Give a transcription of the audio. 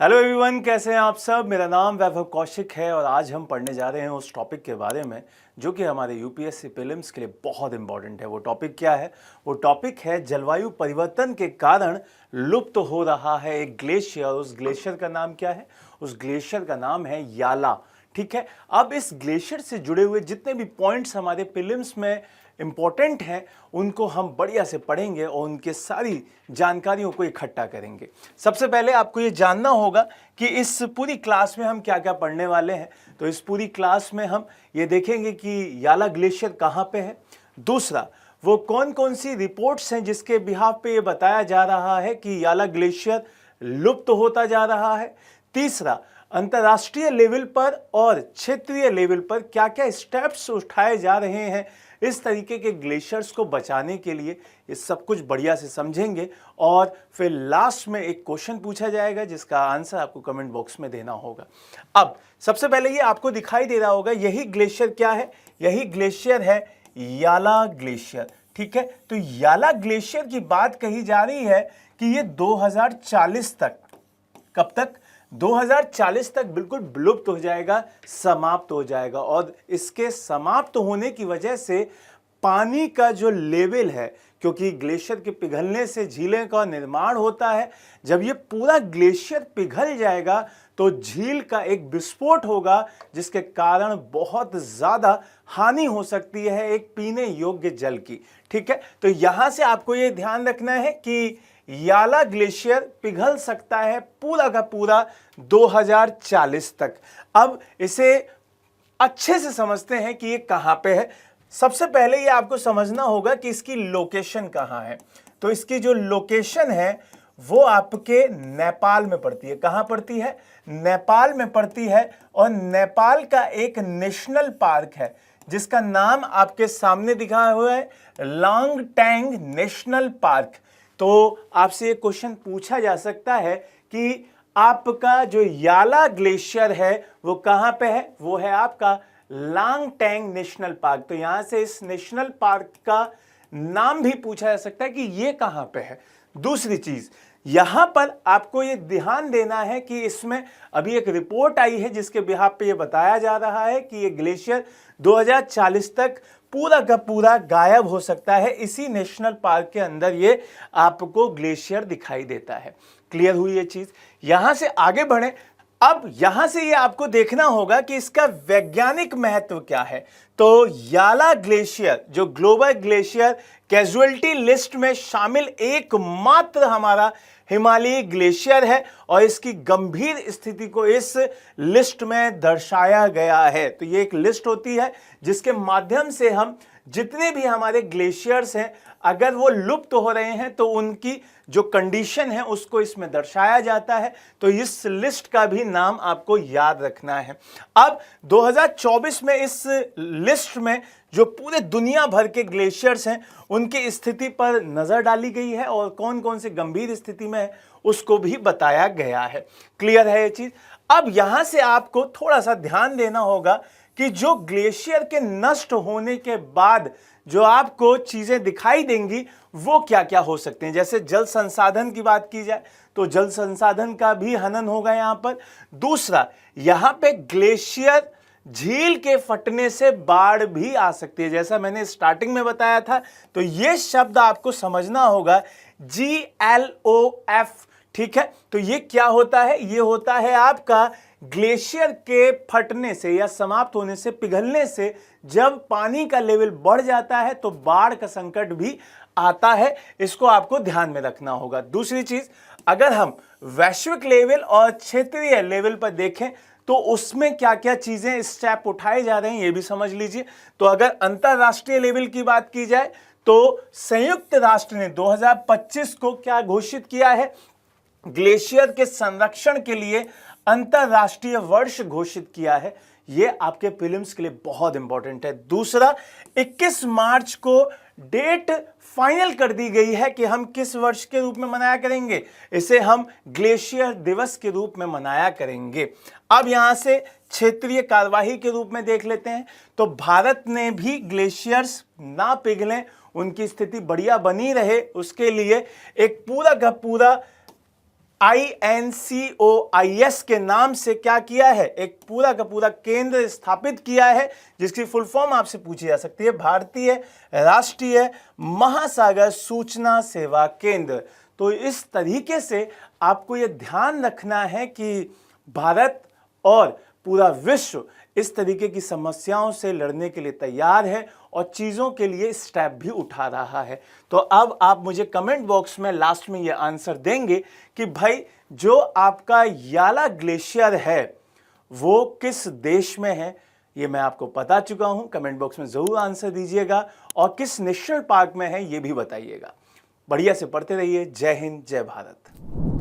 Hello everyone, कैसे हैं आप सब। मेरा नाम वैभव कौशिक है और आज हम पढ़ने जा रहे हैं उस टॉपिक के बारे में जो कि हमारे यूपीएससी प्रीलिम्स के लिए बहुत इंपॉर्टेंट है। वो टॉपिक क्या है? वो टॉपिक है जलवायु परिवर्तन के कारण लुप्त हो रहा है एक ग्लेशियर। उस ग्लेशियर का नाम क्या है? उस ग्लेशियर का नाम है याला। ठीक है, अब इस ग्लेशियर से जुड़े हुए जितने भी पॉइंट्स हमारे प्रीलिम्स में इंपॉर्टेंट हैं उनको हम बढ़िया से पढ़ेंगे और उनके सारी जानकारियों को इकट्ठा करेंगे। सबसे पहले आपको ये जानना होगा कि इस पूरी क्लास में हम क्या क्या पढ़ने वाले हैं। तो इस पूरी क्लास में हम ये देखेंगे कि याला ग्लेशियर कहाँ पे है। दूसरा, वो कौन कौन सी रिपोर्ट्स हैं जिसके बिहाफ पे ये बताया जा रहा है कि याला ग्लेशियर लुप्त होता जा रहा है। तीसरा, अंतर्राष्ट्रीय लेवल पर और क्षेत्रीय लेवल पर क्या क्या स्टेप्स उठाए जा रहे हैं इस तरीके के ग्लेशियर्स को बचाने के लिए। ये सब कुछ बढ़िया से समझेंगे और फिर लास्ट में एक क्वेश्चन पूछा जाएगा जिसका आंसर आपको कमेंट बॉक्स में देना होगा। अब सबसे पहले ये आपको दिखाई दे रहा होगा, यही ग्लेशियर क्या है? यही ग्लेशियर है याला ग्लेशियर। ठीक है, तो याला ग्लेशियर की बात कही जा रही है कि ये 2040 तक, कब तक? 2040 तक बिल्कुल विलुप्त हो जाएगा, समाप्त हो जाएगा। और इसके समाप्त होने की वजह से पानी का जो लेवल है, क्योंकि ग्लेशियर के पिघलने से झीलें का निर्माण होता है, जब ये पूरा ग्लेशियर पिघल जाएगा तो झील का एक विस्फोट होगा जिसके कारण बहुत ज्यादा हानि हो सकती है एक पीने योग्य जल की। ठीक है, तो यहां से आपको ये ध्यान रखना है कि याला ग्लेशियर पिघल सकता है पूरा का पूरा 2040 तक। अब इसे अच्छे से समझते हैं कि ये कहां पे है। सबसे पहले ये आपको समझना होगा कि इसकी लोकेशन कहां है। तो इसकी जो लोकेशन है वो आपके नेपाल में पड़ती है। कहां पड़ती है? नेपाल में पड़ती है। और नेपाल का एक नेशनल पार्क है जिसका नाम आपके सामने दिखा हुआ है, लांगटैंग नेशनल पार्क। तो आपसे ये क्वेश्चन पूछा जा सकता है कि आपका जो याला ग्लेशियर है वो कहां पे है? वो है आपका लांगटैंग नेशनल पार्क। तो यहां से इस नेशनल पार्क का नाम भी पूछा जा सकता है कि ये कहां पे है। दूसरी चीज, यहां पर आपको ये ध्यान देना है कि इसमें अभी एक रिपोर्ट आई है जिसके बिहाफ पे ये बताया जा रहा है कि ये ग्लेशियर 2040 तक पूरा का पूरा गायब हो सकता है। इसी नेशनल पार्क के अंदर ये आपको ग्लेशियर दिखाई देता है। क्लियर हुई ये चीज? यहां से आगे बढ़े। अब यहां से ये आपको देखना होगा कि इसका वैज्ञानिक महत्व क्या है। तो याला ग्लेशियर जो ग्लोबल ग्लेशियर कैजुअलिटी लिस्ट में शामिल एकमात्र हमारा हिमालयी ग्लेशियर है और इसकी गंभीर स्थिति को इस लिस्ट में दर्शाया गया है। तो ये एक लिस्ट होती है जिसके माध्यम से हम जितने भी हमारे ग्लेशियर्स हैं अगर वो लुप्त हो रहे हैं तो उनकी जो कंडीशन है उसको इसमें दर्शाया जाता है। तो इस लिस्ट का भी नाम आपको याद रखना है। अब 2024 में इस लिस्ट में जो पूरे दुनिया भर के ग्लेशियर्स हैं उनकी स्थिति पर नजर डाली गई है और कौन कौन से गंभीर स्थिति में है उसको भी बताया गया है। क्लियर है ये चीज? अब यहां से आपको थोड़ा सा ध्यान देना होगा कि जो ग्लेशियर के नष्ट होने के बाद जो आपको चीजें दिखाई देंगी वो क्या क्या हो सकते हैं। जैसे जल संसाधन की बात की जाए तो जल संसाधन का भी हनन होगा यहां पर। दूसरा, यहां पे ग्लेशियर झील के फटने से बाढ़ भी आ सकती है, जैसा मैंने स्टार्टिंग में बताया था। तो ये शब्द आपको समझना होगा, GLOF। ठीक है, तो ये क्या होता है? ये होता है आपका ग्लेशियर के फटने से या समाप्त होने से, पिघलने से जब पानी का लेवल बढ़ जाता है तो बाढ़ का संकट भी आता है। इसको आपको ध्यान में रखना होगा। दूसरी चीज, अगर हम वैश्विक लेवल और क्षेत्रीय लेवल पर देखें तो उसमें क्या क्या चीजें स्टेप उठाए जा रहे हैं ये भी समझ लीजिए। तो अगर अंतरराष्ट्रीय लेवल की बात की जाए तो संयुक्त राष्ट्र ने 2025 को क्या घोषित किया है? ग्लेशियर के संरक्षण के लिए अंतरराष्ट्रीय वर्ष घोषित किया है। यह आपके प्रीलिम्स के लिए बहुत इंपॉर्टेंट है। दूसरा, 21 मार्च को डेट फाइनल कर दी गई है कि हम किस वर्ष के रूप में मनाया करेंगे। इसे हम ग्लेशियर दिवस के रूप में मनाया करेंगे। अब यहां से क्षेत्रीय कार्यवाही के रूप में देख लेते हैं। तो भारत ने भी ग्लेशियर्स ना पिघलें, उनकी स्थिति बढ़िया बनी रहे, उसके लिए एक पूरा का पूरा INCOIS के नाम से क्या किया है, एक पूरा का पूरा केंद्र स्थापित किया है, जिसकी फुल फॉर्म आपसे पूछी जा सकती है, भारतीय राष्ट्रीय महासागर सूचना सेवा केंद्र। तो इस तरीके से आपको यह ध्यान रखना है कि भारत और पूरा विश्व इस तरीके की समस्याओं से लड़ने के लिए तैयार है और चीज़ों के लिए स्टेप भी उठा रहा है। तो अब आप मुझे कमेंट बॉक्स में लास्ट में ये आंसर देंगे कि भाई जो आपका याला ग्लेशियर है वो किस देश में है। ये मैं आपको बता चुका हूं, कमेंट बॉक्स में ज़रूर आंसर दीजिएगा और किस नेशनल पार्क में है ये भी बताइएगा। बढ़िया से पढ़ते रहिए। जय हिंद, जय भारत।